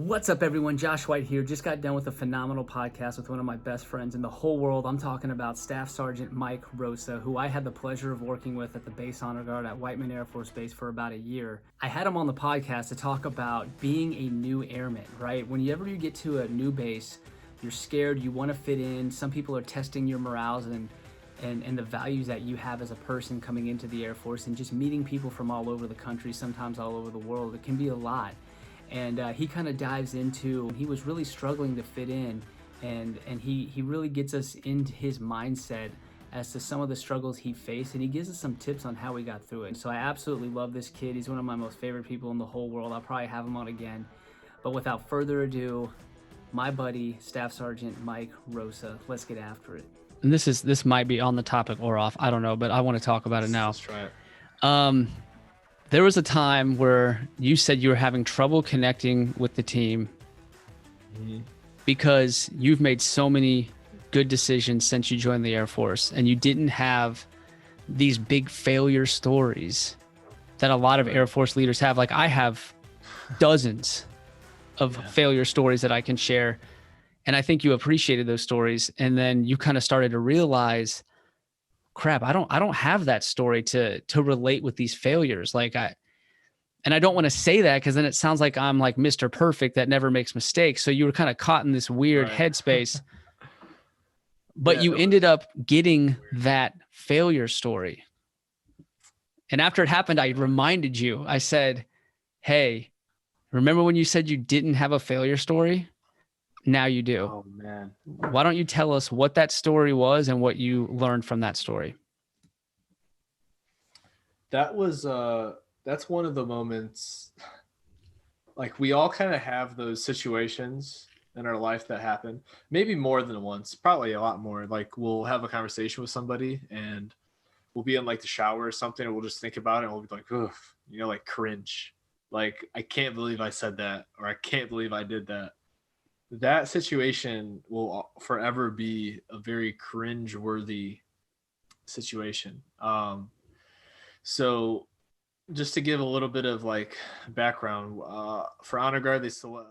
What's up, everyone? Josh White here. Just got done with a phenomenal podcast with one of my best friends in the whole world. I'm talking about Staff Sergeant Mike Rosa, who I had the pleasure of working with at the Base Honor Guard at Whiteman Air Force Base for about a year. I had him on the podcast to talk about being a new airman, right? Whenever you get to a new base, you're scared, you want to fit in. Some people are testing your morals and the values that you have as a person coming into the Air Force, and just meeting people from all over the country, sometimes all over the world. It can be a lot. And he kind of dives into, he was really struggling to fit in, and he really gets us into his mindset as to some of the struggles he faced, and he gives us some tips on how he got through it. So I absolutely love this kid. He's one of my most favorite people in the whole world. I'll probably have him on again. But without further ado, my buddy, Staff Sergeant Mike Rosa. Let's get after it. And this might be on the topic or off, I don't know, but I want to talk about it now. Let's try it. There was a time where you said you were having trouble connecting with the team because you've made so many good decisions since you joined the Air Force, and you didn't have these big failure stories that a lot of Air Force leaders have. Like, I have dozens of failure stories that I can share, and I think you appreciated those stories. And then you kind of started to realize, crap, I don't have that story to relate with these failures. And I don't want to say that because then it sounds like I'm like Mr. Perfect that never makes mistakes. So you were kind of caught in this weird headspace, but you ended up getting that failure story. And after it happened, I reminded you, I said, hey, remember when you said you didn't have a failure story? Now you do. Oh man. Why don't you tell us what that story was and what you learned from that story? That was that's one of the moments, like, we all kind of have those situations in our life that happen, maybe more than once, probably a lot more. Like, we'll have a conversation with somebody and we'll be in like the shower or something, and we'll just think about it and we'll be like, oof, like cringe. Like, I can't believe I said that, or I can't believe I did that. That situation will forever be a very cringe-worthy situation. So just to give a little bit of like background, for Honor Guard, they still